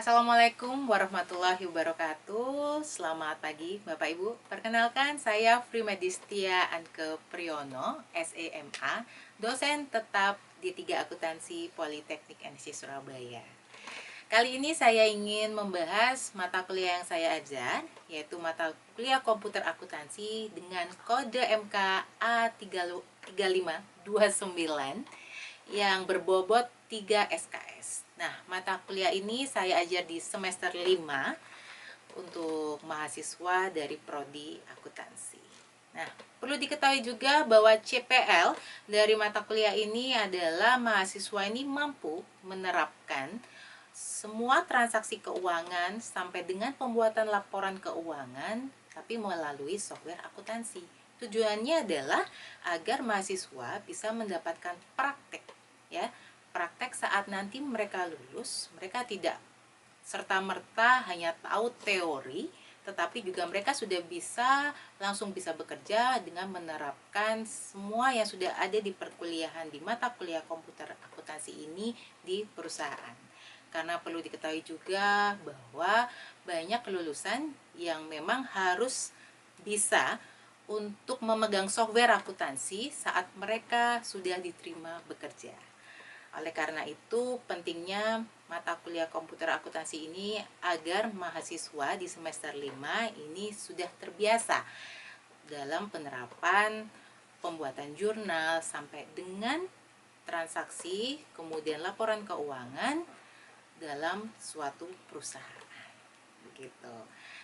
Assalamualaikum warahmatullahi wabarakatuh. Selamat pagi Bapak Ibu. Perkenalkan saya Frimedistia Anke Priyono, SEMA, dosen tetap di 3 Akuntansi Politeknik NC Surabaya. Kali ini saya ingin membahas mata kuliah yang saya ajar, yaitu mata kuliah komputer akuntansi dengan kode MK A3529 yang berbobot 3 SKS. Nah, mata kuliah ini saya ajar di semester 5 untuk mahasiswa dari prodi akuntansi. Nah, perlu diketahui juga bahwa CPL dari mata kuliah ini adalah mahasiswa ini mampu menerapkan semua transaksi keuangan sampai dengan pembuatan laporan keuangan tapi melalui software akuntansi. Tujuannya adalah agar mahasiswa bisa mendapatkan praktek, ya. Praktek saat nanti mereka lulus, mereka tidak serta-merta hanya tahu teori, tetapi juga mereka sudah langsung bisa bekerja dengan menerapkan semua yang sudah ada di perkuliahan di mata kuliah komputer akuntansi ini di perusahaan. Karena perlu diketahui juga bahwa banyak lulusan yang memang harus bisa untuk memegang software akuntansi saat mereka sudah diterima bekerja. Oleh karena itu, pentingnya mata kuliah komputer akuntansi ini agar mahasiswa di semester 5 ini sudah terbiasa dalam penerapan pembuatan jurnal sampai dengan transaksi, kemudian laporan keuangan dalam suatu perusahaan. Begitu.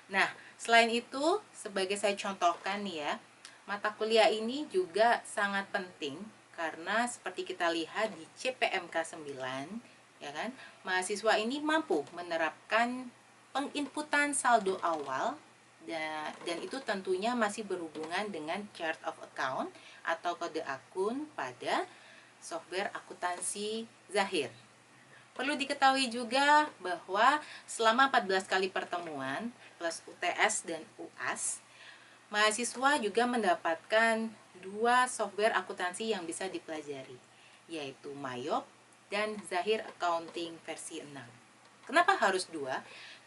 Nah, selain itu, sebagai saya contohkan nih ya, mata kuliah ini juga sangat penting karena seperti kita lihat di CPMK 9, ya kan, mahasiswa ini mampu menerapkan penginputan saldo awal dan itu tentunya masih berhubungan dengan chart of account atau kode akun pada software akuntansi Zahir. Perlu diketahui juga bahwa selama 14 kali pertemuan plus UTS dan UAS, mahasiswa juga mendapatkan 2 software akuntansi yang bisa dipelajari, yaitu Mayop dan Zahir Accounting versi 6. Kenapa harus 2?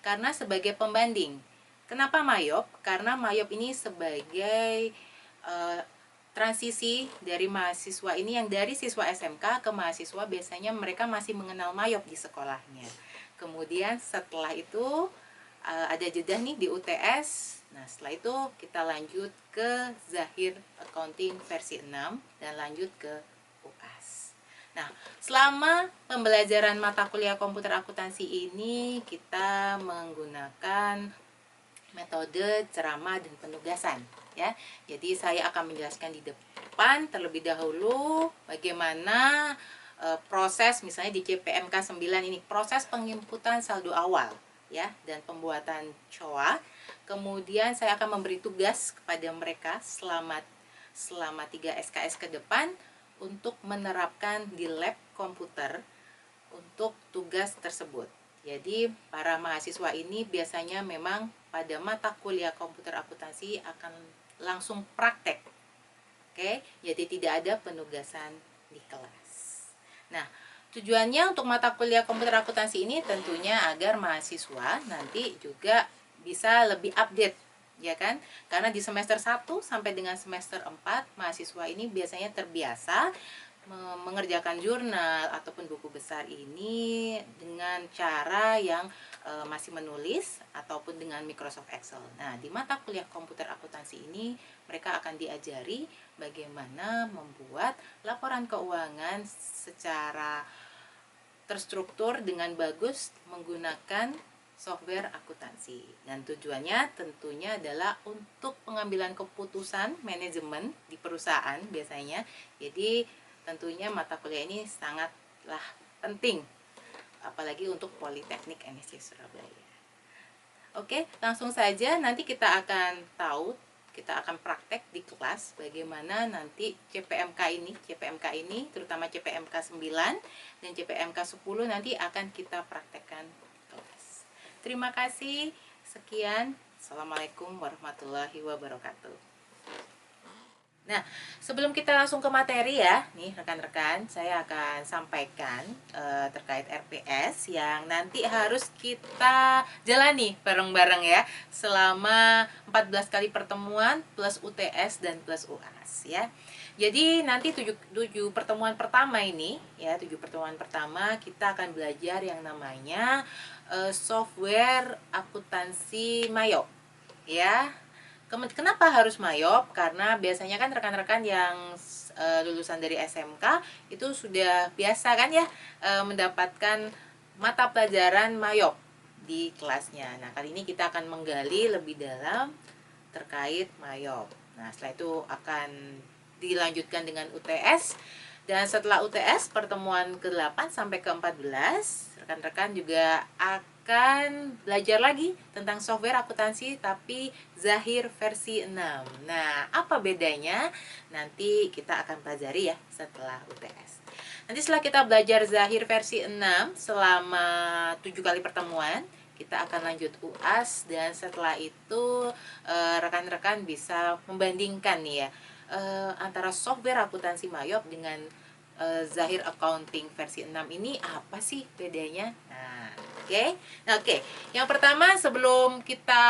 Karena sebagai pembanding. Kenapa Mayop? Karena Mayop ini sebagai transisi dari mahasiswa ini, yang dari siswa SMK ke mahasiswa biasanya mereka masih mengenal Mayop di sekolahnya. Kemudian setelah itu ada jeda nih di UTS. Nah, setelah itu kita lanjut ke Zahir Accounting versi 6 dan lanjut ke UAS. Nah, selama pembelajaran mata kuliah komputer akuntansi ini kita menggunakan metode ceramah dan penugasan, ya. Jadi saya akan menjelaskan di depan terlebih dahulu bagaimana proses misalnya di CPMK 9 ini, proses penginputan saldo awal, ya, dan pembuatan COA. Kemudian saya akan memberi tugas kepada mereka selama 3 SKS ke depan untuk menerapkan di lab komputer untuk tugas tersebut. Jadi para mahasiswa ini biasanya memang pada mata kuliah komputer akuntansi akan langsung praktek. Oke, jadi tidak ada penugasan di kelas. Nah, tujuannya untuk mata kuliah komputer akuntansi ini tentunya agar mahasiswa nanti juga bisa lebih update, ya kan? Karena di semester 1 sampai dengan semester 4 mahasiswa ini biasanya terbiasa mengerjakan jurnal ataupun buku besar ini dengan cara yang masih menulis ataupun dengan Microsoft Excel. Nah, di mata kuliah komputer akuntansi ini mereka akan diajari bagaimana membuat laporan keuangan secara terstruktur dengan bagus menggunakan software akuntansi. Dan tujuannya tentunya adalah untuk pengambilan keputusan manajemen di perusahaan biasanya. Jadi tentunya mata kuliah ini sangatlah penting, apalagi untuk Politeknik NSC Surabaya. Oke, langsung saja nanti kita akan praktek di kelas bagaimana nanti CPMK ini terutama CPMK 9 dan CPMK 10 nanti akan kita praktekkan di kelas. Terima kasih, sekian. Assalamualaikum warahmatullahi wabarakatuh. Nah, sebelum kita langsung ke materi ya, nih rekan-rekan, saya akan sampaikan terkait RPS yang nanti harus kita jalani bareng-bareng ya selama 14 kali pertemuan plus UTS dan plus UAS ya. Jadi nanti 7 pertemuan pertama ini ya, 7 pertemuan pertama kita akan belajar yang namanya software akuntansi Mayop ya. Kenapa harus Mayop? Karena biasanya kan rekan-rekan yang lulusan dari SMK itu sudah biasa kan ya mendapatkan mata pelajaran Mayop di kelasnya. Nah, kali ini kita akan menggali lebih dalam terkait Mayop. Nah, setelah itu akan dilanjutkan dengan UTS. Dan setelah UTS pertemuan ke-8 sampai ke-14, rekan-rekan juga akan belajar lagi tentang software akuntansi tapi Zahir versi 6. Nah, apa bedanya? Nanti kita akan pelajari ya setelah UTS. Nanti setelah kita belajar Zahir versi 6 selama 7 kali pertemuan, kita akan lanjut UAS dan setelah itu rekan-rekan bisa membandingkan nih ya antara software akuntansi Mayop dengan Zahir Accounting versi 6 ini apa sih bedanya? Nah, oke. Yang pertama sebelum kita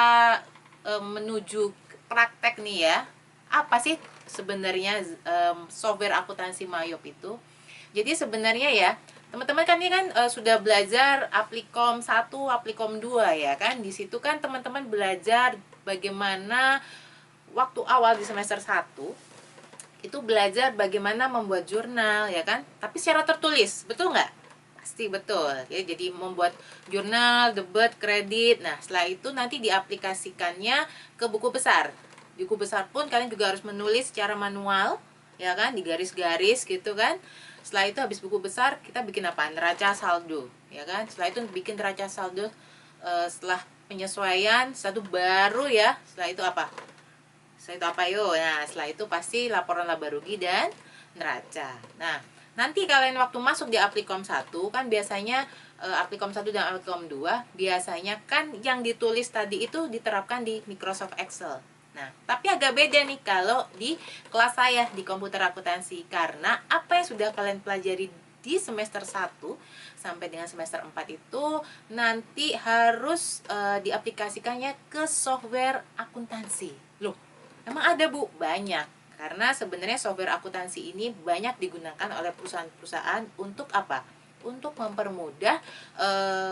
menuju praktek nih ya, apa sih sebenarnya software akuntansi Mayop itu? Jadi sebenarnya ya, teman-teman kan ini kan sudah belajar Applikom 1, Applikom 2 ya kan? Di situ kan teman-teman belajar bagaimana waktu awal di semester 1 itu belajar bagaimana membuat jurnal ya kan, tapi secara tertulis, betul nggak? Pasti betul ya. Jadi membuat jurnal, debit, kredit. Nah, setelah itu nanti diaplikasikannya ke buku besar. Di buku besar pun kalian juga harus menulis secara manual ya kan, di garis-garis gitu kan. Setelah itu habis buku besar kita bikin apa? Neraca saldo ya kan. Setelah itu bikin neraca saldo setelah penyesuaian satu baru ya. Setelah itu apa? Setelah itu apa yuk? Nah, setelah itu pasti laporan laba rugi dan neraca. Nah, nanti kalian waktu masuk di Applikom 1 kan biasanya Applikom 1 dan Applikom 2 biasanya kan yang ditulis tadi itu diterapkan di Microsoft Excel. Nah, tapi agak beda nih kalau di kelas saya di komputer akuntansi karena apa yang sudah kalian pelajari di semester 1 sampai dengan semester 4 itu nanti harus diaplikasikannya ke software akuntansi. Loh, emang ada Bu? Banyak. Karena sebenarnya software akuntansi ini banyak digunakan oleh perusahaan-perusahaan untuk apa? Untuk mempermudah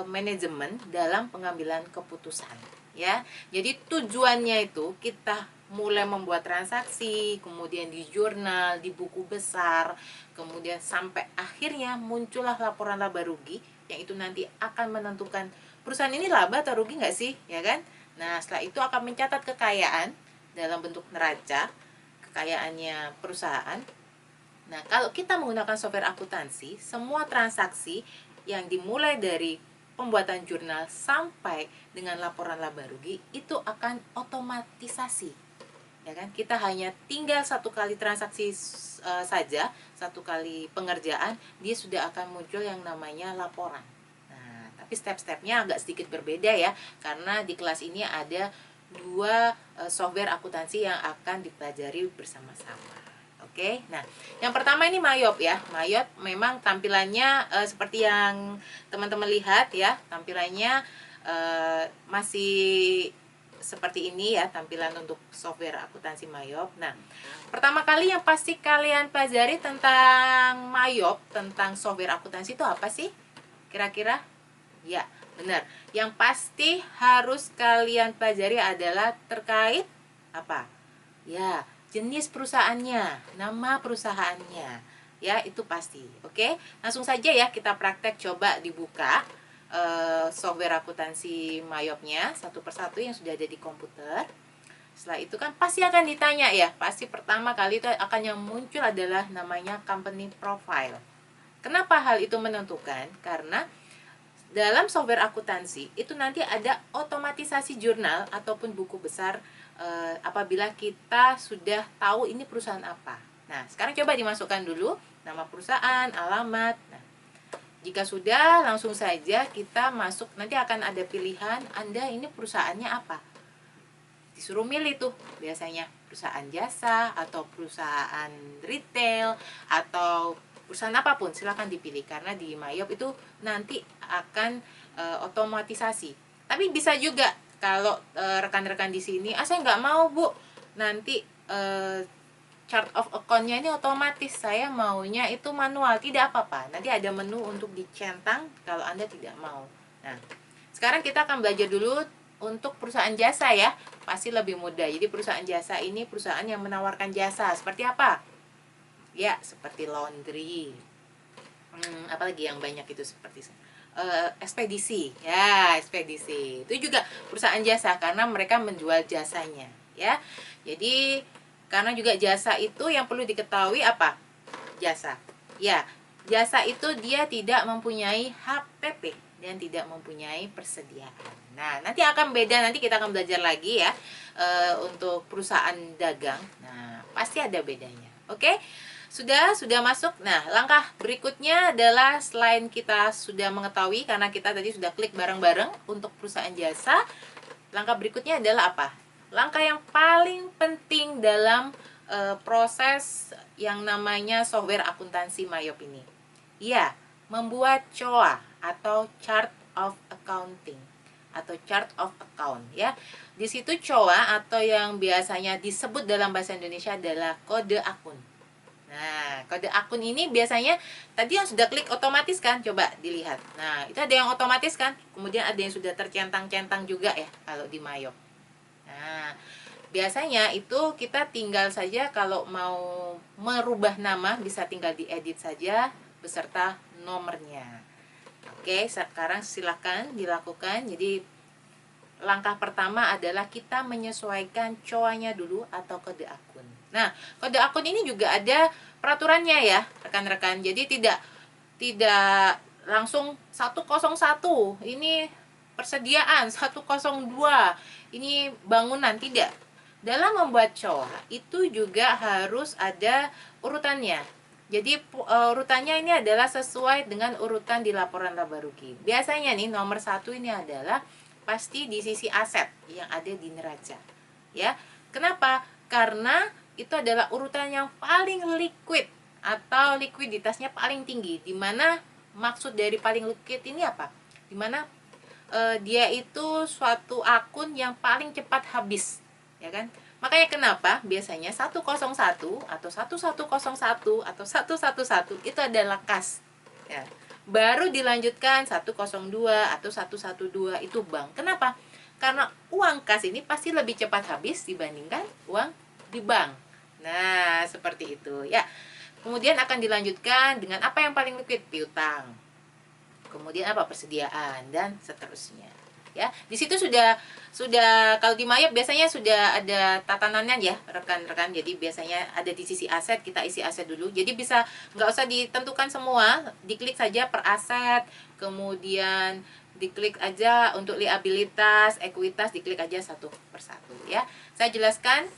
manajemen dalam pengambilan keputusan, ya. Jadi tujuannya itu kita mulai membuat transaksi, kemudian di jurnal, di buku besar, kemudian sampai akhirnya muncullah laporan laba rugi yang itu nanti akan menentukan perusahaan ini laba atau rugi nggak sih, ya kan? Nah, setelah itu akan mencatat kekayaan dalam bentuk neraca, kekayaannya perusahaan. Nah, kalau kita menggunakan software akuntansi, semua transaksi yang dimulai dari pembuatan jurnal sampai dengan laporan laba rugi itu akan otomatisasi. Ya kan? Kita hanya tinggal satu kali transaksi saja, satu kali pengerjaan, dia sudah akan muncul yang namanya laporan. Nah, tapi step-stepnya agak sedikit berbeda ya, karena di kelas ini ada 2 software akuntansi yang akan dipelajari bersama-sama. Oke, nah yang pertama ini Mayop ya. Mayop memang tampilannya seperti yang teman-teman lihat ya. Tampilannya masih seperti ini ya, tampilan untuk software akuntansi Mayop. Nah, pertama kali yang pasti kalian pelajari tentang Mayop, tentang software akuntansi itu apa sih? Kira-kira? Ya, benar. Yang pasti harus kalian pelajari adalah terkait apa? Ya, jenis perusahaannya, nama perusahaannya. Ya, itu pasti. Oke, langsung saja ya kita praktek, coba dibuka software akuntansi Mayopnya satu persatu yang sudah ada di komputer. Setelah itu kan pasti akan ditanya ya, pasti pertama kali itu akan yang muncul adalah namanya company profile. Kenapa hal itu menentukan? Karena dalam software akuntansi itu nanti ada otomatisasi jurnal ataupun buku besar apabila kita sudah tahu ini perusahaan apa. Nah, sekarang coba dimasukkan dulu nama perusahaan, alamat. Nah, jika sudah, langsung saja kita masuk. Nanti akan ada pilihan Anda ini perusahaannya apa. Disuruh milih tuh biasanya. perusahaan jasa atau perusahaan retail atau perusahaan apapun, silakan dipilih karena di Mayop itu nanti akan otomatisasi. Tapi bisa juga kalau rekan-rekan di sini, saya nggak mau Bu, nanti chart of account-nya ini otomatis, saya maunya itu manual. Tidak apa-apa, nanti ada menu untuk dicentang kalau Anda tidak mau. Nah, sekarang kita akan belajar dulu untuk perusahaan jasa ya, pasti lebih mudah. Jadi perusahaan jasa ini perusahaan yang menawarkan jasa seperti apa? Ya, seperti laundry. Apalagi yang banyak itu seperti ekspedisi. Ya, ekspedisi. Itu juga perusahaan jasa karena mereka menjual jasanya, ya. Jadi karena juga jasa itu yang perlu diketahui apa? Jasa. Ya, jasa itu dia tidak mempunyai HPP dan tidak mempunyai persediaan. Nah, nanti akan beda, nanti kita akan belajar lagi ya untuk perusahaan dagang. Nah, pasti ada bedanya. Oke? Sudah masuk. Nah, langkah berikutnya adalah selain kita sudah mengetahui karena kita tadi sudah klik bareng-bareng untuk perusahaan jasa, langkah berikutnya adalah apa? Langkah yang paling penting dalam proses yang namanya software akuntansi Mayop ini. Ya, membuat COA atau Chart of Accounting atau Chart of Account ya. Di situ COA atau yang biasanya disebut dalam bahasa Indonesia adalah kode akun. Nah, kode akun ini biasanya tadi yang sudah klik otomatis kan, coba dilihat. Nah, itu ada yang otomatis kan, kemudian ada yang sudah tercentang-centang juga ya kalau di Mayop. Nah, biasanya itu kita tinggal saja kalau mau merubah nama bisa tinggal diedit saja beserta nomornya. Oke, sekarang silakan dilakukan. Jadi langkah pertama adalah kita menyesuaikan COA-nya dulu atau kode akun. Nah, kode akun ini juga ada peraturannya ya, rekan-rekan. Jadi tidak langsung 101. Ini persediaan 102. Ini bangunan, tidak. Dalam membuat COA itu juga harus ada urutannya. Jadi urutannya ini adalah sesuai dengan urutan di laporan laba rugi. Biasanya nih nomor 1 ini adalah pasti di sisi aset yang ada di neraca. Ya. Kenapa? Karena itu adalah urutan yang paling liquid atau likuiditasnya paling tinggi. Dimana maksud dari paling liquid ini apa? Dimana dia itu suatu akun yang paling cepat habis, ya kan? Makanya kenapa biasanya 101 atau 1101 atau 111 itu adalah kas. Ya. Baru dilanjutkan 102 atau 112 itu bank. Kenapa? Karena uang kas ini pasti lebih cepat habis dibandingkan uang di bank. Nah, seperti itu ya. Kemudian akan dilanjutkan dengan apa yang paling liquid? Piutang. Kemudian apa? Persediaan dan seterusnya. Ya, di situ sudah kalau di Mayop biasanya sudah ada tatanannya ya, rekan-rekan. Jadi biasanya ada di sisi aset, kita isi aset dulu. Jadi bisa nggak usah ditentukan semua, diklik saja per aset, kemudian diklik aja untuk liabilitas, ekuitas, diklik aja satu persatu ya. Saya jelaskan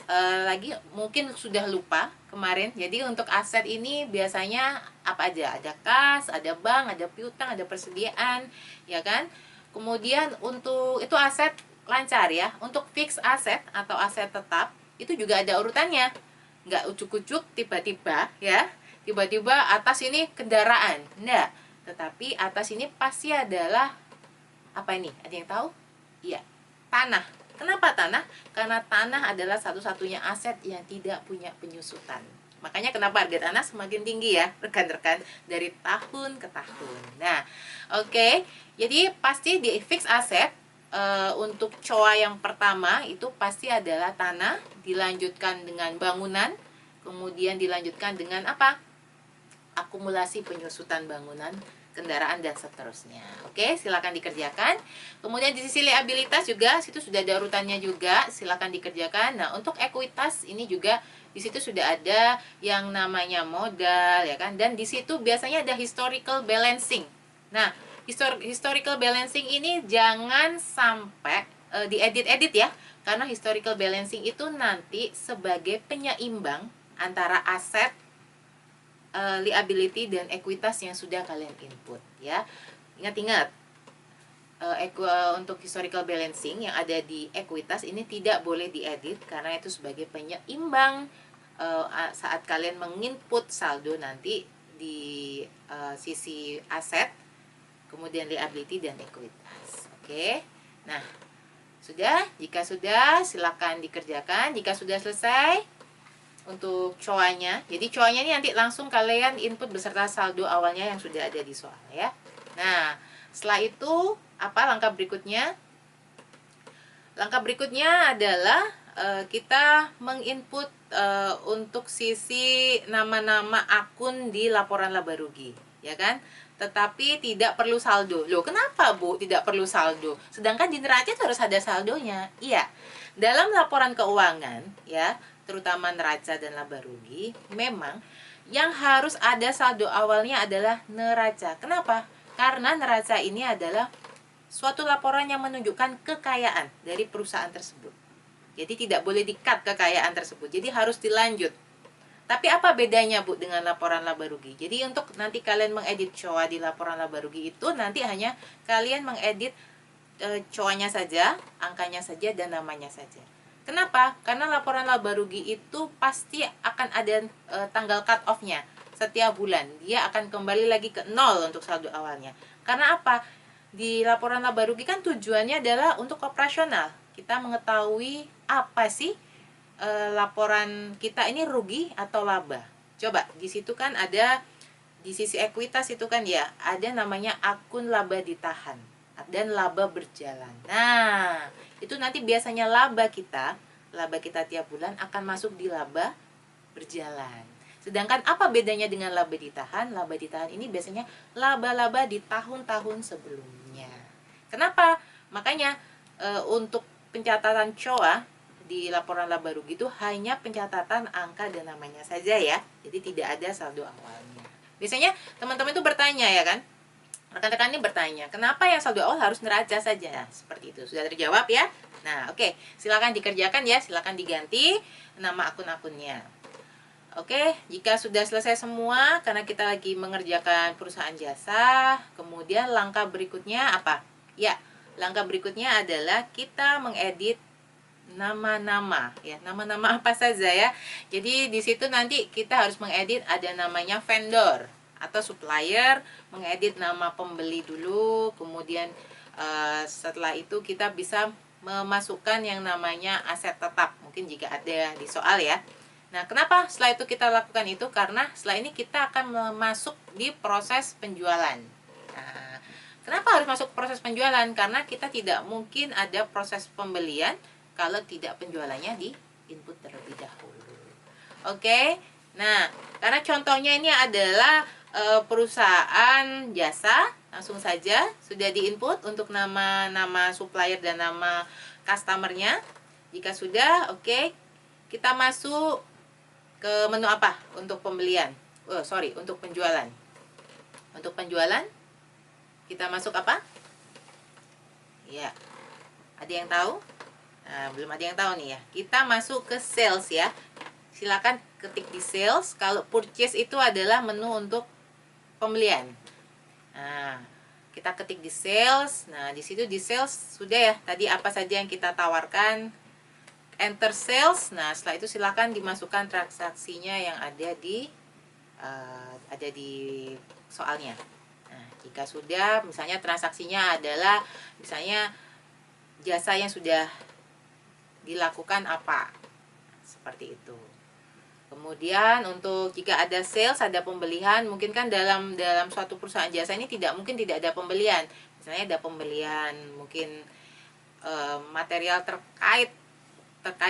lagi, mungkin sudah lupa kemarin. Jadi untuk aset ini biasanya apa aja? Ada kas, ada bank, ada piutang, ada persediaan, ya kan? Kemudian untuk itu aset lancar ya. Untuk fix aset atau aset tetap itu juga ada urutannya. Nggak ucuk-ucuk tiba-tiba ya. Tiba-tiba atas ini kendaraan. Enggak. Tetapi atas ini pasti adalah apa ini? Ada yang tahu? Iya, tanah. Kenapa tanah? Karena tanah adalah satu-satunya aset yang tidak punya penyusutan. Makanya kenapa harga tanah semakin tinggi ya, rekan-rekan, dari tahun ke tahun. Nah, oke. Jadi pasti di fix aset untuk COA yang pertama itu pasti adalah tanah, dilanjutkan dengan bangunan, kemudian dilanjutkan dengan apa? Akumulasi penyusutan bangunan, kendaraan dan seterusnya. Oke, silakan dikerjakan. Kemudian di sisi liabilitas juga situ sudah ada urutannya juga, silakan dikerjakan. Nah, untuk ekuitas ini juga di situ sudah ada yang namanya modal ya kan, dan di situ biasanya ada historical balancing. Nah, historical balancing ini jangan sampai diedit-edit ya, karena historical balancing itu nanti sebagai penyeimbang antara aset, liability dan ekuitas yang sudah kalian input ya. Ingat-ingat, untuk historical balancing yang ada di ekuitas ini tidak boleh diedit karena itu sebagai penyeimbang saat kalian menginput saldo nanti di sisi aset, kemudian liability dan ekuitas. Oke. Nah, sudah? Jika sudah, silakan dikerjakan. Jika sudah selesai untuk coanya, jadi coanya ini nanti langsung kalian input beserta saldo awalnya yang sudah ada di soal ya. Nah, setelah itu apa langkah berikutnya? Langkah berikutnya adalah kita menginput untuk sisi nama-nama akun di laporan laba rugi, ya kan? Tetapi tidak perlu saldo. Loh, kenapa Bu tidak perlu saldo? Sedangkan di neraca itu harus ada saldonya. Iya. Dalam laporan keuangan, ya, terutama neraca dan laba rugi, memang yang harus ada saldo awalnya adalah neraca. Kenapa? Karena neraca ini adalah suatu laporan yang menunjukkan kekayaan dari perusahaan tersebut. Jadi tidak boleh di-cut kekayaan tersebut. Jadi harus dilanjut. Tapi apa bedanya Bu dengan laporan laba rugi? Jadi untuk nanti kalian mengedit COA di laporan laba rugi itu nanti hanya kalian mengedit COA-nya saja, angkanya saja, dan namanya saja. Kenapa? Karena laporan laba rugi itu pasti akan ada tanggal cut off-nya setiap bulan. Dia akan kembali lagi ke nol untuk saldo awalnya. Karena apa? Di laporan laba rugi kan tujuannya adalah untuk operasional. Kita mengetahui apa sih laporan kita ini rugi atau laba. Coba di situ kan ada di sisi ekuitas itu kan ya ada namanya akun laba ditahan dan laba berjalan. Nah, itu nanti biasanya laba kita tiap bulan akan masuk di laba berjalan. Sedangkan apa bedanya dengan laba ditahan? Laba ditahan ini biasanya laba-laba di tahun-tahun sebelumnya. Kenapa? Makanya untuk pencatatan COA di laporan laba rugi itu hanya pencatatan angka dan namanya saja ya. Jadi tidak ada saldo awalnya. Biasanya teman-teman itu bertanya ya kan? Rekan-rekan ini bertanya, kenapa yang saldo awal harus neraca saja? Nah, seperti itu. Sudah terjawab ya? Nah, oke. Silakan dikerjakan ya. Silakan diganti nama akun-akunnya. Oke, jika sudah selesai semua, karena kita lagi mengerjakan perusahaan jasa, kemudian langkah berikutnya apa? Ya, langkah berikutnya adalah kita mengedit nama-nama ya, nama-nama apa saja ya. Jadi di situ nanti kita harus mengedit ada namanya vendor atau supplier, mengedit nama pembeli dulu, kemudian setelah itu kita bisa memasukkan yang namanya aset tetap, mungkin jika ada di soal ya. Nah, kenapa setelah itu kita lakukan itu? Karena setelah ini kita akan masuk di proses penjualan. Nah, kenapa harus masuk proses penjualan? Karena kita tidak mungkin ada proses pembelian kalau tidak penjualannya di input terlebih dahulu. Oke, nah karena contohnya ini adalah perusahaan jasa, langsung saja sudah di input untuk nama supplier dan nama customernya. Jika sudah, oke, kita masuk ke menu apa untuk pembelian? Untuk penjualan. Untuk penjualan kita masuk apa? Ya, ada yang tahu? Nah, belum ada yang tahu nih ya. Kita masuk ke sales ya. Silakan ketik di sales. Kalau purchase itu adalah menu untuk pembelian. Nah, kita ketik di sales. Nah, di situ di sales sudah ya. Tadi apa saja yang kita tawarkan. Enter sales. Nah, setelah itu silakan dimasukkan transaksinya yang ada di soalnya. Nah, jika sudah, misalnya transaksinya adalah misalnya jasa yang sudah dilakukan apa, seperti itu. Kemudian untuk jika ada sales, ada pembelian, mungkin kan dalam suatu perusahaan jasa ini tidak mungkin tidak ada pembelian. Misalnya ada pembelian mungkin material terkait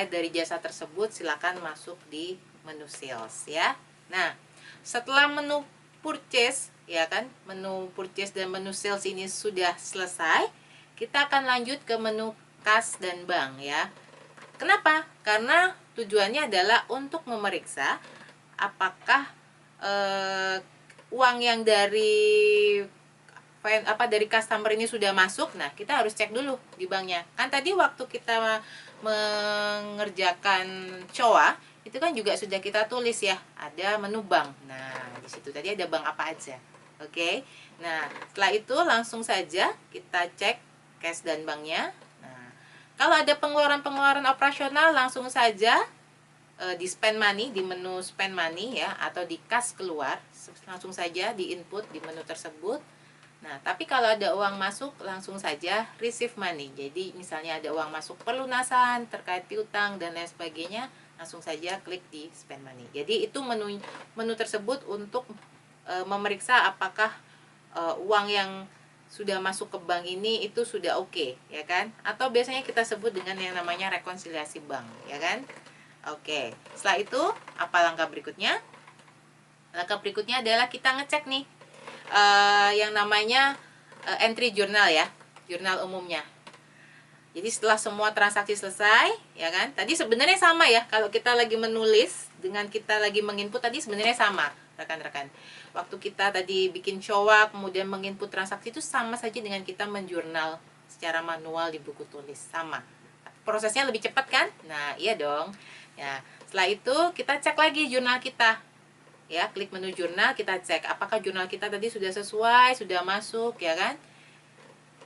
dari jasa tersebut, silakan masuk di menu sales ya. Nah, setelah menu purchase ya kan, menu purchase dan menu sales ini sudah selesai, kita akan lanjut ke menu kas dan bank ya. Kenapa? Karena tujuannya adalah untuk memeriksa apakah uang yang dari customer ini sudah masuk. Nah, kita harus cek dulu di banknya. Kan tadi waktu kita mengerjakan COA itu kan juga sudah kita tulis ya, ada menu bank. Nah, di situ tadi ada bank apa aja. Oke. Nah, setelah itu langsung saja kita cek cash dan banknya. Nah, kalau ada pengeluaran-pengeluaran operasional langsung saja di spend money, di menu spend money ya, atau di kas keluar, langsung saja di input di menu tersebut. Nah, tapi kalau ada uang masuk langsung saja receive money. Jadi misalnya ada uang masuk pelunasan terkait piutang dan lain sebagainya, langsung saja klik di spend money. Jadi itu menu tersebut untuk memeriksa apakah uang yang sudah masuk ke bank ini itu sudah oke, ya kan? Atau biasanya kita sebut dengan yang namanya rekonsiliasi bank, ya kan? Oke, setelah itu apa langkah berikutnya? Langkah berikutnya adalah kita ngecek nih yang namanya entry jurnal ya, jurnal umumnya. Jadi setelah semua transaksi selesai, ya kan? Tadi sebenarnya sama ya, kalau kita lagi menulis dengan kita lagi menginput tadi sebenarnya sama, rekan-rekan. Waktu kita tadi bikin COA kemudian menginput transaksi itu sama saja dengan kita menjurnal secara manual di buku tulis, sama. Prosesnya lebih cepat kan? Nah, iya dong. Ya, setelah itu kita cek lagi jurnal kita. Ya, klik menu jurnal, kita cek apakah jurnal kita tadi sudah sesuai, sudah masuk, ya kan?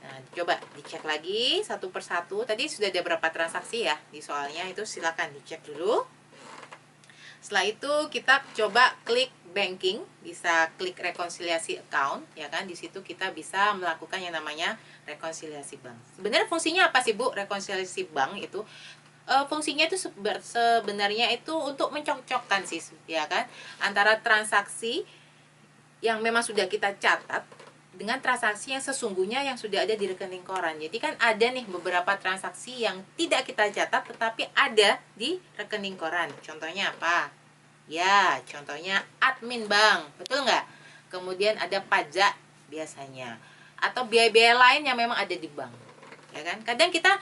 Nah, coba dicek lagi satu persatu. Tadi sudah ada berapa transaksi ya di soalnya, itu silakan dicek dulu. Setelah itu kita coba klik banking, bisa klik rekonsiliasi account, ya kan? Di situ kita bisa melakukan yang namanya rekonsiliasi bank. Sebenarnya fungsinya apa sih Bu? Rekonsiliasi bank itu fungsinya itu sebenarnya itu untuk mencocokkan sih, ya kan, antara transaksi yang memang sudah kita catat dengan transaksi yang sesungguhnya yang sudah ada di rekening koran. Jadi kan ada nih beberapa transaksi yang tidak kita catat tetapi ada di rekening koran. Contohnya apa? Ya, contohnya admin bank, betul nggak? Kemudian ada pajak biasanya, atau biaya-biaya lain yang memang ada di bank, ya kan? Kadang kita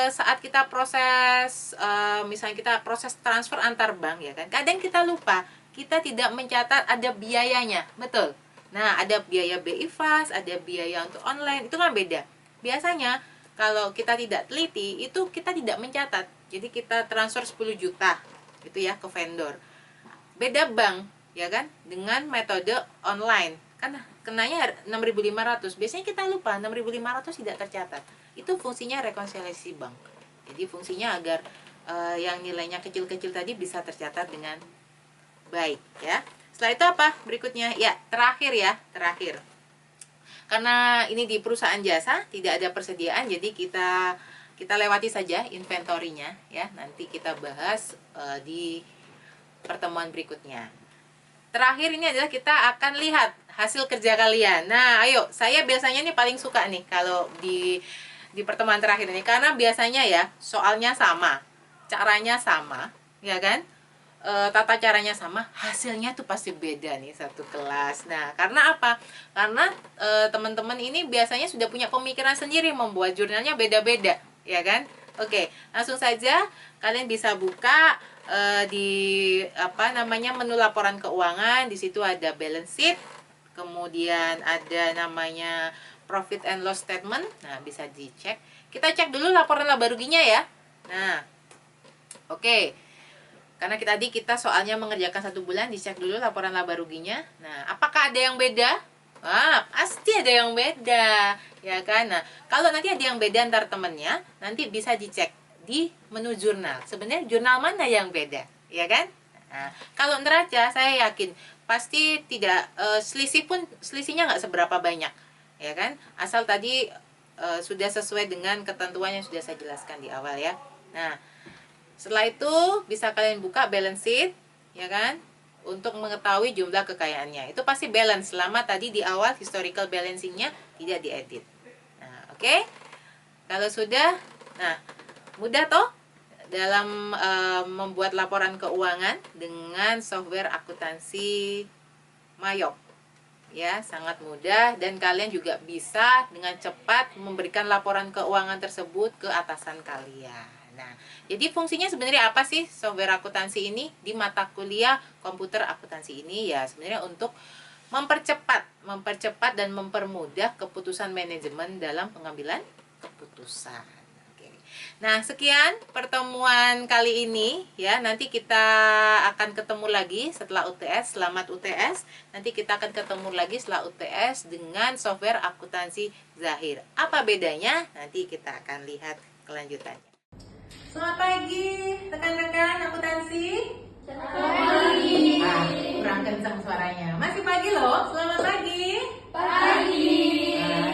saat kita proses misalnya kita proses transfer antar bank, ya kan, kadang kita lupa, kita tidak mencatat ada biayanya, betul. Nah, ada biaya BI Fast, ada biaya untuk online, itu kan beda. Biasanya kalau kita tidak teliti itu kita tidak mencatat. Jadi kita transfer 10 juta gitu ya ke vendor, beda bank, ya kan, dengan metode online kan kenanya 6.500. Biasanya kita lupa 6.500 tidak tercatat. Itu fungsinya rekonsiliasi bank. Jadi fungsinya agar yang nilainya kecil-kecil tadi bisa tercatat dengan baik, ya. Setelah itu apa berikutnya? Ya, terakhir ya, terakhir. Karena ini di perusahaan jasa tidak ada persediaan, jadi kita lewati saja inventorinya ya. Nanti kita bahas di pertemuan berikutnya. Terakhir ini adalah kita akan lihat hasil kerja kalian. Nah, ayo, saya biasanya nih paling suka nih kalau di pertemuan terakhir ini, karena biasanya ya soalnya sama, caranya sama, ya kan? Tata caranya sama, hasilnya tuh pasti beda nih satu kelas. Nah, karena apa? Karena teman-teman ini biasanya sudah punya pemikiran sendiri, membuat jurnalnya beda-beda, ya kan? Oke, langsung saja kalian bisa buka di menu laporan keuangan. Di situ ada balance sheet, kemudian ada namanya profit and loss statement. Nah, bisa dicek. Kita cek dulu laporan laba ruginya ya. Nah, oke. Karena tadi kita soalnya mengerjakan 1 bulan, dicek dulu laporan laba ruginya. Nah, apakah ada yang beda? Pasti ada yang beda, ya kan? Nah, kalau nanti ada yang beda antar temennya, nanti bisa dicek di menu jurnal. Sebenarnya jurnal mana yang beda, ya kan? Nah, kalau neraca saya yakin pasti tidak, selisihnya nggak seberapa banyak, ya kan? Asal tadi sudah sesuai dengan ketentuan yang sudah saya jelaskan di awal ya. Nah, setelah itu bisa kalian buka balance sheet, ya kan, untuk mengetahui jumlah kekayaannya. Itu pasti balance selama tadi di awal historical balancingnya tidak diedit. Nah, oke. Kalau sudah, nah mudah toh dalam membuat laporan keuangan dengan software akuntansi Mayop. Ya, sangat mudah, dan kalian juga bisa dengan cepat memberikan laporan keuangan tersebut ke atasan kalian. Nah, jadi fungsinya sebenarnya apa sih software akuntansi ini di mata kuliah komputer akuntansi ini? Ya, sebenarnya untuk mempercepat dan mempermudah keputusan manajemen dalam pengambilan keputusan. Oke. Nah, sekian pertemuan kali ini ya. Nanti kita akan ketemu lagi setelah UTS. Selamat UTS. Nanti kita akan ketemu lagi setelah UTS dengan software akuntansi Zahir. Apa bedanya? Nanti kita akan lihat kelanjutannya. Selamat pagi rekan-rekan akuntansi. Selamat pagi. Kurang kencang suaranya. Masih pagi loh. Selamat pagi. Pagi.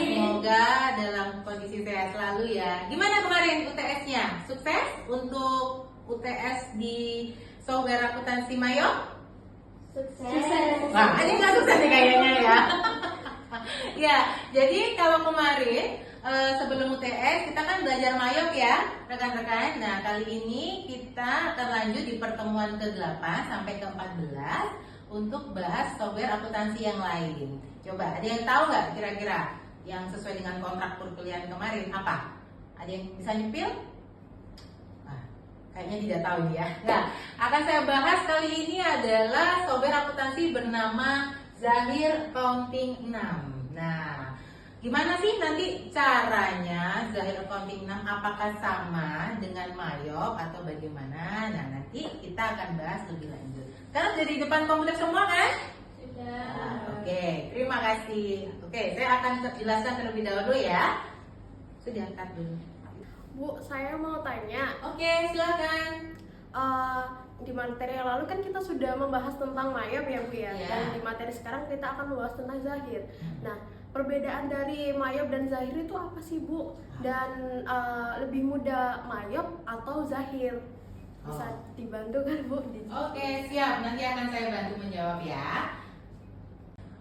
Semoga dalam kondisi sehat selalu ya. Gimana kemarin UTS-nya? Sukses untuk UTS di software akuntansi Mayo? Sukses. Wah, ini nggak sukses nih kayaknya ya. Ya, jadi kalau kemarin sebelum UTS kita kan belajar Mayo ya, rekan-rekan. Nah, kali ini kita akan lanjut di pertemuan ke-8 sampai ke-14 untuk bahas software akuntansi yang lain. Coba, ada yang tahu nggak kira-kira yang sesuai dengan kontrak perkuliahan kemarin apa? Ada yang bisa nyepil? Nah, kayaknya tidak tahu ya. Nah, akan saya bahas kali ini adalah software akuntansi bernama Zahir Accounting 6. Nah, gimana sih nanti caranya Zahir Accounting 6? Apakah sama dengan Mayop atau bagaimana? Nah, nanti kita akan bahas lebih lanjut. Karena sudah di depan komputer semua kan? Oke, terima kasih. Oke, saya akan jelaskan terlebih dahulu ya. Sudah angkat dulu. Bu, saya mau tanya. Oke, silakan. Di materi yang lalu kan kita sudah membahas tentang Mayop ya Bu ya. Iya. Dan di materi sekarang kita akan membahas tentang Zahir. Nah, perbedaan dari Mayop dan Zahir itu apa sih Bu? Dan lebih mudah Mayop atau Zahir? Bisa dibantu kan Bu? Oke, siap. Nanti akan saya bantu menjawab ya.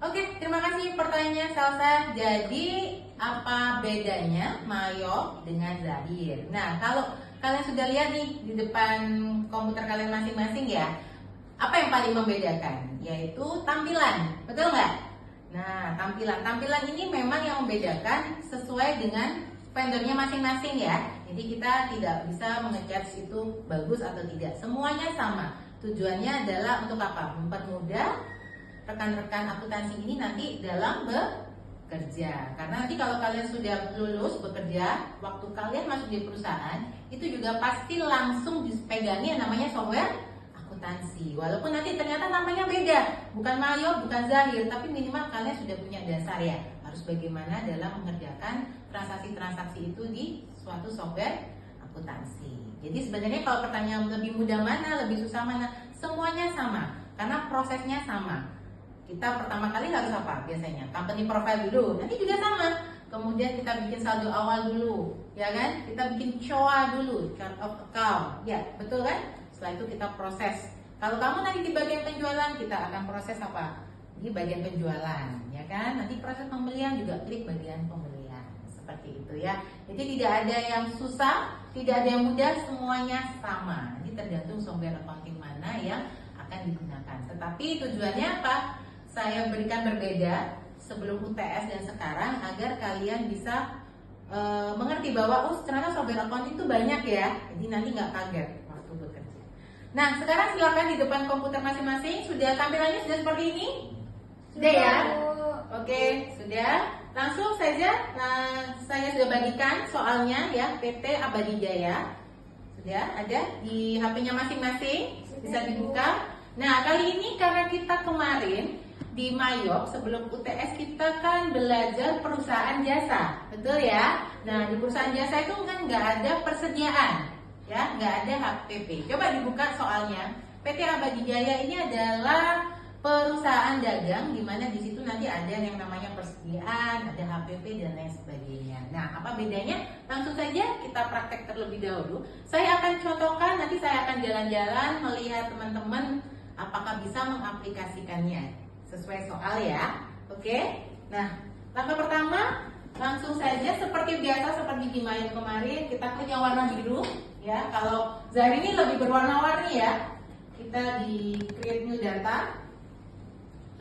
Oke, terima kasih pertanyaannya Salsa. Jadi, apa bedanya Mayop dengan Zahir? Nah, kalau kalian sudah lihat nih di depan komputer kalian masing-masing ya, apa yang paling membedakan? Yaitu tampilan, betul nggak? Nah, tampilan ini memang yang membedakan sesuai dengan vendornya masing-masing ya. Jadi kita tidak bisa mengejudge itu bagus atau tidak. Semuanya sama. Tujuannya adalah untuk apa? Mempermudah rekan-rekan akuntansi ini nanti dalam bekerja. Karena nanti kalau kalian sudah lulus bekerja, waktu kalian masuk di perusahaan, itu juga pasti langsung dipegangi yang namanya software akuntansi. Walaupun nanti ternyata namanya beda, bukan Mayo, bukan Zahir, tapi minimal kalian sudah punya dasar ya. Harus bagaimana dalam mengerjakan transaksi-transaksi itu di suatu software akuntansi. Jadi sebenarnya kalau pertanyaan lebih mudah mana, lebih susah mana, semuanya sama. Karena prosesnya sama. Kita pertama kali harus apa biasanya? Company profile dulu, nanti juga sama. Kemudian kita bikin saldo awal dulu, ya kan? Kita bikin COA dulu, chart of account, ya betul kan? Setelah itu kita proses. Kalau kamu nanti di bagian penjualan, kita akan proses apa? Di bagian penjualan, ya kan? Nanti proses pembelian juga klik bagian pembelian, seperti itu ya. Jadi tidak ada yang susah, tidak ada yang mudah, semuanya sama. Nanti tergantung software accounting mana yang akan digunakan. Tetapi tujuannya apa? Saya berikan berbeda sebelum UTS dan sekarang agar kalian bisa mengerti bahwa ternyata software accounting itu banyak ya. Jadi nanti nggak kaget waktu bekerja. Nah, sekarang silakan di depan komputer masing-masing. Sudah tampilannya sudah seperti ini? Sudah ya? Oke, sudah. Langsung saja saya sudah bagikan soalnya ya, PT Abadi Jaya. Sudah ada di HP-nya masing-masing, bisa dibuka. Nah, kali ini karena kita kemarin di Mayop sebelum UTS kita kan belajar perusahaan jasa, betul ya? Nah, di perusahaan jasa itu kan nggak ada persediaan, ya, nggak ada HPP. Coba dibuka soalnya. PT Abadi Jaya ini adalah perusahaan dagang di mana di situ nanti ada yang namanya persediaan, ada HPP dan lain sebagainya. Nah, apa bedanya? Langsung saja kita praktek terlebih dahulu. Saya akan contohkan, nanti saya akan jalan-jalan melihat teman-teman apakah bisa mengaplikasikannya sesuai soal ya. Oke. Nah, langkah pertama langsung saja seperti biasa seperti di Mayo kemarin, kita klik yang warna biru ya. Kalau Zahir ini lebih berwarna-warni ya. Kita di create new data.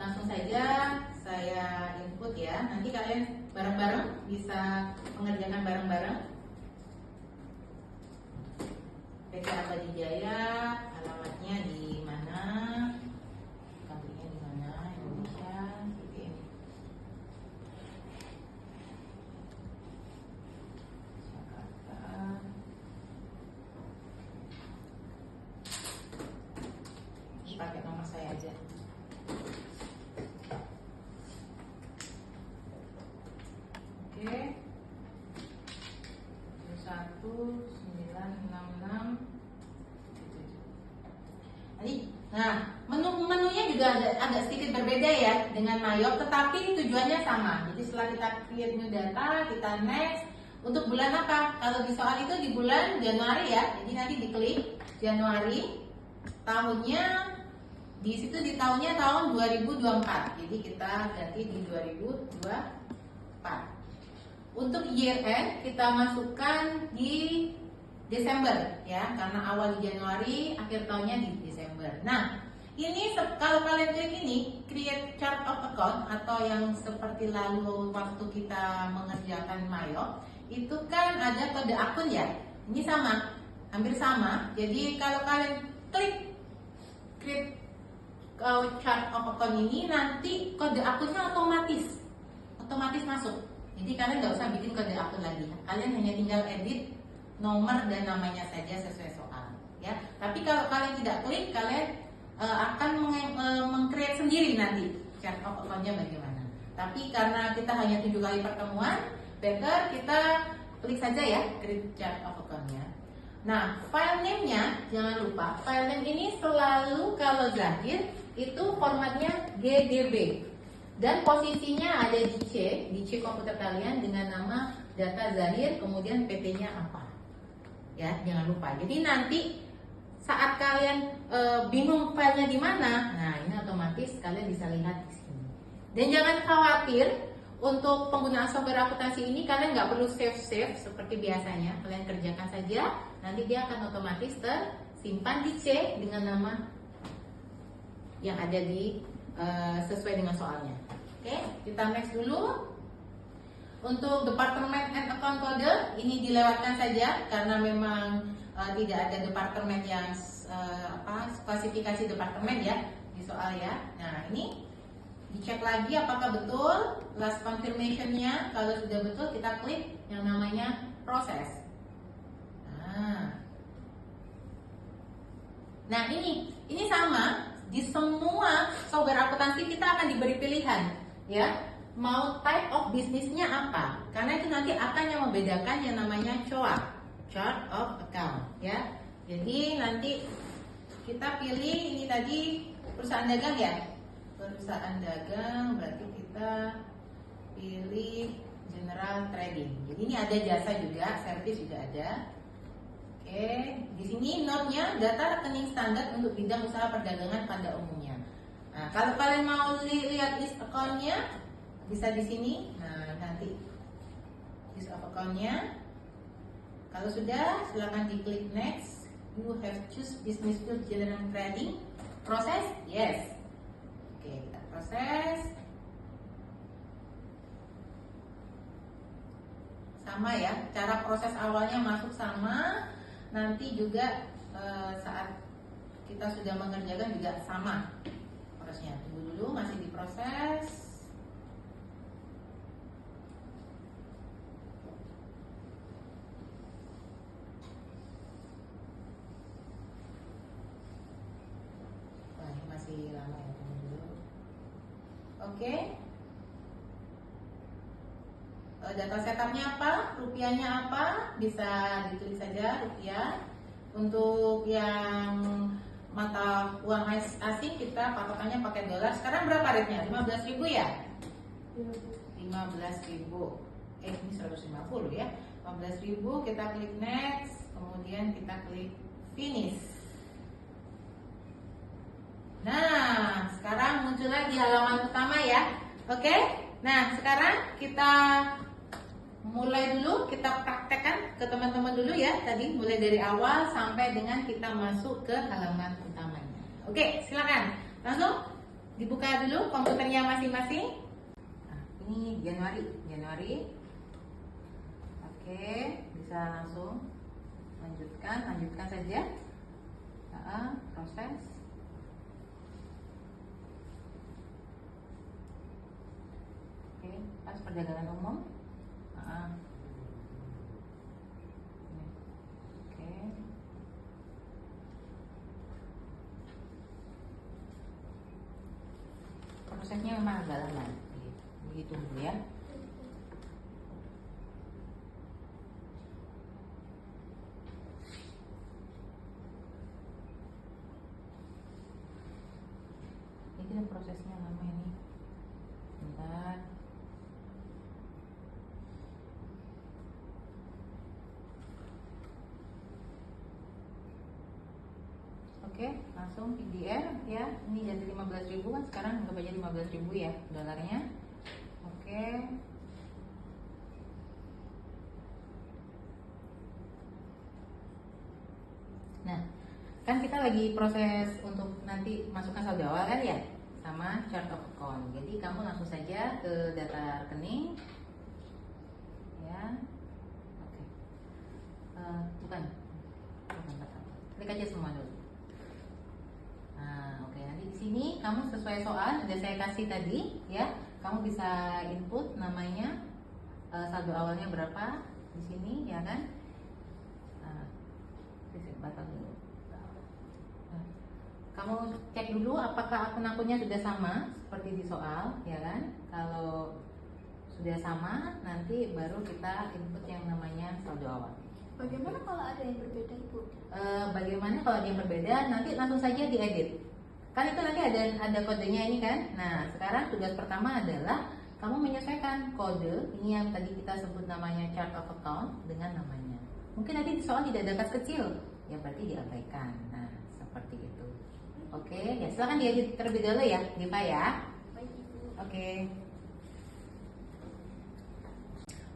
Langsung saja saya input ya. Nanti kalian bareng-bareng bisa mengerjakan bareng-bareng. PT Abadi Jaya, alamatnya di mana? 966. Nah, menu-menunya juga agak sedikit berbeda ya dengan Mayop, tetapi tujuannya sama. Jadi setelah kita create new data, kita next. Untuk bulan apa? Kalau di soal itu di bulan Januari ya. Jadi nanti diklik Januari, tahunnya di situ di tahunnya tahun 2024. Jadi kita ganti di 2024. Untuk year end kita masukkan di Desember ya, karena awal di Januari, akhir tahunnya di Desember. Nah, ini kalau kalian klik ini create chart of account atau yang seperti lalu waktu kita mengerjakan Mayop, itu kan ada kode akun ya. Ini sama, hampir sama. Jadi kalau kalian klik create chart of account ini, nanti kode akunnya otomatis masuk. Jadi kalian nggak usah bikin kode akun lagi. Kalian hanya tinggal edit nomor dan namanya saja sesuai soal ya. Tapi kalau kalian tidak klik, kalian akan meng-create sendiri nanti chart of account-nya bagaimana. Tapi karena kita hanya 7 kali pertemuan, better kita klik saja ya create chart of account-nya. Nah, file name-nya jangan lupa, file name ini selalu kalau Zahir itu formatnya GDB dan posisinya ada di C komputer kalian dengan nama data Zahir, kemudian PP-nya apa. Ya, jangan lupa. Jadi nanti saat kalian bingung filenya di mana, nah ini otomatis kalian bisa lihat di sini. Dan jangan khawatir, untuk penggunaan software akuntansi ini kalian nggak perlu save seperti biasanya. Kalian kerjakan saja, nanti dia akan otomatis tersimpan di C dengan nama yang ada di sesuai dengan soalnya. Oke, kita next dulu. Untuk departemen and account code ini dilewatkan saja karena memang tidak ada departemen yang klasifikasi departemen ya di soal ya. Nah, ini dicek lagi apakah betul last confirmation-nya. Kalau sudah betul, kita klik yang namanya proses. Nah, ini sama di semua software akuntansi kita akan diberi pilihan ya. Mau type of bisnisnya apa? Karena itu nanti akan yang membedakan yang namanya COA, chart of account ya. Jadi nanti kita pilih ini tadi perusahaan dagang ya. Perusahaan dagang berarti kita pilih general trading. Jadi ini ada jasa juga, service juga ada. Oke, di sini note-nya data rekening standar untuk bidang usaha perdagangan pada umumnya. Nah, kalau kalian mau lihat list account-nya bisa di sini. Nah, nanti list of account-nya. Kalau sudah, silakan diklik next. You have choose business field general trading. Proses? Yes. Oke, kita proses. Sama ya, cara proses awalnya masuk sama. Nanti juga saat kita sudah mengerjakan juga sama prosesnya. Tunggu dulu, masih diproses. Masih lama ya, tunggu dulu. Oke. Data setupnya apa, rupiahnya apa, bisa ditulis saja rupiah. Untuk yang mata uang asing kita patokannya pakai dolar. Sekarang berapa rate-nya? 15.000 ya? 15.000. Ini 150 ya. 15.000, kita klik next, kemudian kita klik finish. Nah, sekarang muncul lagi halaman utama ya. Oke. Nah, sekarang kita mulai dulu, kita praktekkan ke teman-teman dulu ya. Tadi mulai dari awal sampai dengan kita masuk ke halaman utamanya. Oke, silakan. Langsung dibuka dulu komputernya masing-masing. Nah, ini Januari. Oke, bisa langsung lanjutkan saja. Proses. Oke, pas perdagangan umum. Oke. Prosesnya memang agak lama. Begitu dulu ya. prosesnya lama ini. Bentar. Oke, langsung PDF ya. Ini jadi 15.000 kan, sekarang anggap aja 15.000 ya dolarnya. Oke. Nah, kan kita lagi proses untuk nanti masukkan saldo awal kan ya, sama chart of account. Jadi kamu langsung saja ke data rekening, ya. Oke. Bukan. Klik aja semua dulu. Nah, oke. Nanti di sini kamu sesuai soal sudah saya kasih tadi, ya. Kamu bisa input namanya, saldo awalnya berapa di sini, ya kan? Batal dulu. Nah, kamu cek dulu apakah akun-akunnya sudah sama seperti di soal, ya kan? Kalau sudah sama, nanti baru kita input yang namanya saldo awal. Bagaimana kalau ada yang berbeda, Ibu? Bagaimana kalau ada yang berbeda? Nanti langsung saja diedit. Kan itu nanti ada kodenya ini kan. Nah, sekarang tugas pertama adalah kamu menyesuaikan kode ini yang tadi kita sebut namanya chart of account dengan namanya. Mungkin nanti di soal tidak ada kas kecil, ya berarti diabaikan. Nah, seperti itu. Oke, ya silakan diedit terlebih dahulu ya, Diva ya. Baik, Ibu. Oke.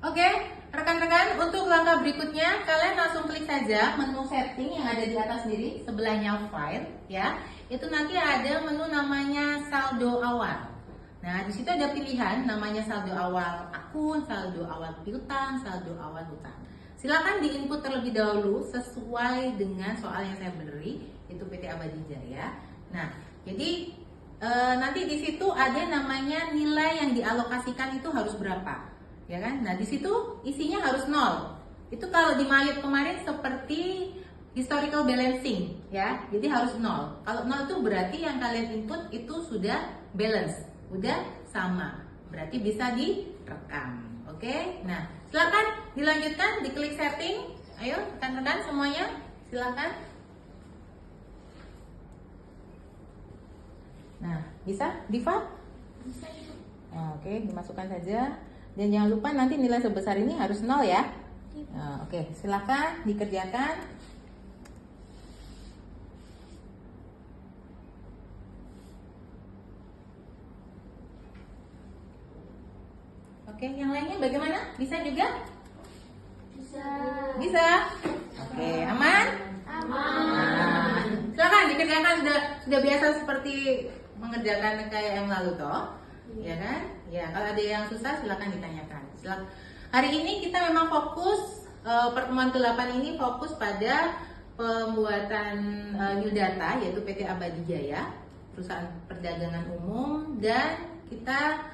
Oke, rekan-rekan, untuk langkah berikutnya kalian langsung klik saja menu setting yang ada di atas sendiri, sebelahnya file ya. Itu nanti ada menu namanya saldo awal. Nah, di situ ada pilihan namanya saldo awal akun, saldo awal piutang, saldo awal hutang. Silakan diinput terlebih dahulu sesuai dengan soal yang saya beri, itu PT Abadi Jaya. Nah, jadi nanti di situ ada namanya nilai yang dialokasikan itu harus berapa, ya kan? Nah, di situ isinya harus 0. Itu kalau di Mayop kemarin seperti historical balancing, ya. Jadi harus 0. Kalau 0 itu berarti yang kalian input itu sudah balance, udah sama. Berarti bisa direkam. Oke, nah silakan dilanjutkan, diklik setting. Ayo rekan-rekan semuanya, silakan. Nah, bisa, Diva? Bisa, Ibu. Nah, oke, dimasukkan saja. Dan jangan lupa nanti nilai sebesar ini harus 0 ya. Nah, oke, silakan dikerjakan. Oke, yang lainnya bagaimana? Bisa juga? Bisa. Bisa? Oke, aman? Nah, silakan dikerjakan, sudah biasa seperti mengerjakan kayak yang lalu toh, ya kan? Ya, kalau ada yang susah silakan ditanyakan. Hari ini kita memang fokus pertemuan ke-8 ini fokus pada pembuatan new data, yaitu PT Abadi Jaya, perusahaan perdagangan umum, dan kita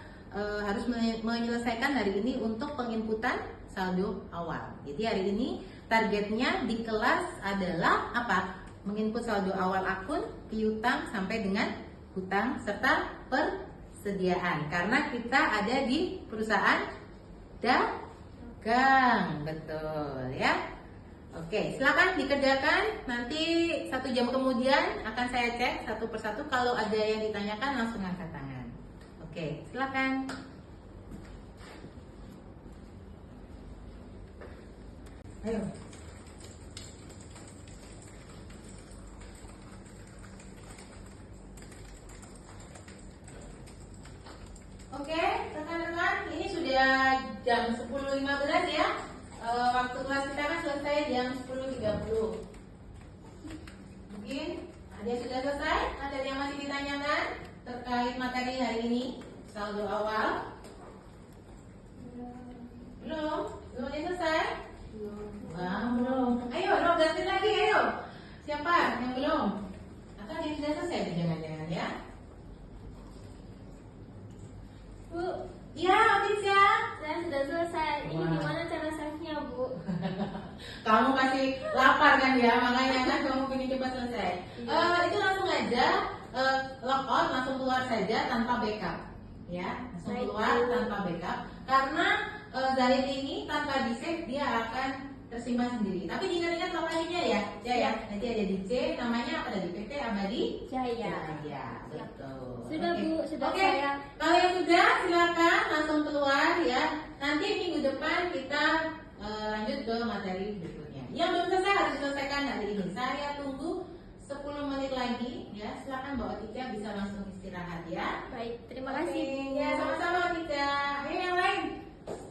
harus menyelesaikan hari ini untuk penginputan saldo awal. Jadi hari ini targetnya di kelas adalah apa? Menginput saldo awal akun, piutang sampai dengan hutang serta persediaan. Karena kita ada di perusahaan dagang, betul ya. Oke, silakan dikerjakan. Nanti 1 jam kemudian akan saya cek satu persatu. Kalau ada yang ditanyakan langsung angkat tangan. Oke, silakan. Ayo. Oke, rekan-rekan, ini sudah jam 10.15 ya. Waktu kelas kita kan selesai jam 10.30. Mungkin ada yang sudah selesai? Ada yang masih ditanyakan terkait materi hari ini? Saldo awal? Belum? Belum ada yang selesai? Wah, belum. Ayo, ganti lagi, ayo. Siapa yang belum? Atau ada yang sudah selesai? Jangan-jangan ya. Bu, ya, Otisya. Saya sudah selesai. Ini Wah. gimana cara save-nya, Bu? Kamu pasti lapar kan ya, makanya kan kamu pengen coba selesai. Itu langsung aja log out, langsung keluar saja tanpa backup, ya, langsung Baik. keluar tanpa backup. Karena Zahid ini tanpa di save dia akan tersimpan sendiri. Tapi diingat-ingat lokasinya ya, ya. Nanti ada di C, namanya apa tadi? PT Abadi Jaya. Jaya. Betul. Sudah Oke. Bu, sudah Oke. saya. Kalau yang sudah silakan langsung keluar ya. Nanti minggu depan kita lanjut ke materi berikutnya. Yang belum selesai harus diselesaikan hari ini. Saya tunggu 10 menit lagi ya. Silakan Mbak Otika bisa langsung istirahat ya. Baik, terima Oke, kasih Bu. ya sama-sama Otika. Ayo yang lain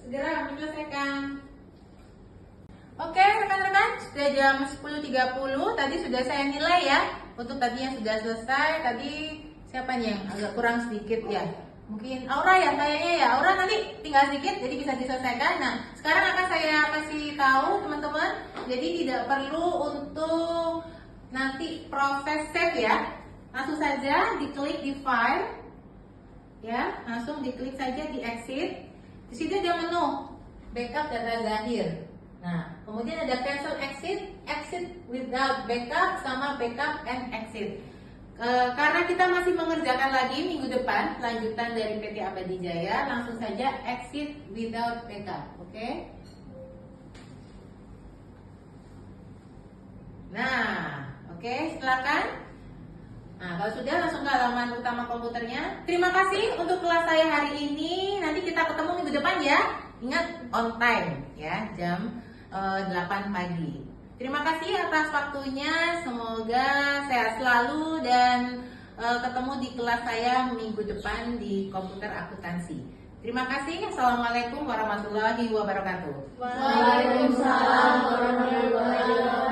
segera menyelesaikan. Oke rekan-rekan, sudah jam 10.30. Tadi sudah saya nilai ya. Untuk tadi yang sudah selesai, tadi siapa nih yang agak kurang sedikit ya? Mungkin Aura ya kayaknya ya. Aura nanti tinggal sedikit jadi bisa diselesaikan. Nah, sekarang akan saya kasih tahu teman-teman. Jadi tidak perlu untuk nanti proses save ya. Langsung saja diklik di file. Ya, langsung diklik saja di exit. Di situ ada menu backup data Zahir. Nah, kemudian ada cancel exit, exit without backup, sama backup and exit. Karena kita masih mengerjakan lagi minggu depan lanjutan dari PT Abadi Jaya, langsung saja exit without backup, oke? Nah, oke, silakan. Nah, kalau sudah langsung ke halaman utama komputernya. Terima kasih untuk kelas saya hari ini. Nanti kita ketemu minggu depan ya. Ingat on time ya, jam 8 pagi. Terima kasih atas waktunya. Semoga sehat selalu dan ketemu di kelas saya minggu depan di komputer akuntansi. Terima kasih. Assalamualaikum warahmatullahi wabarakatuh. Waalaikumsalam warahmatullahi wabarakatuh.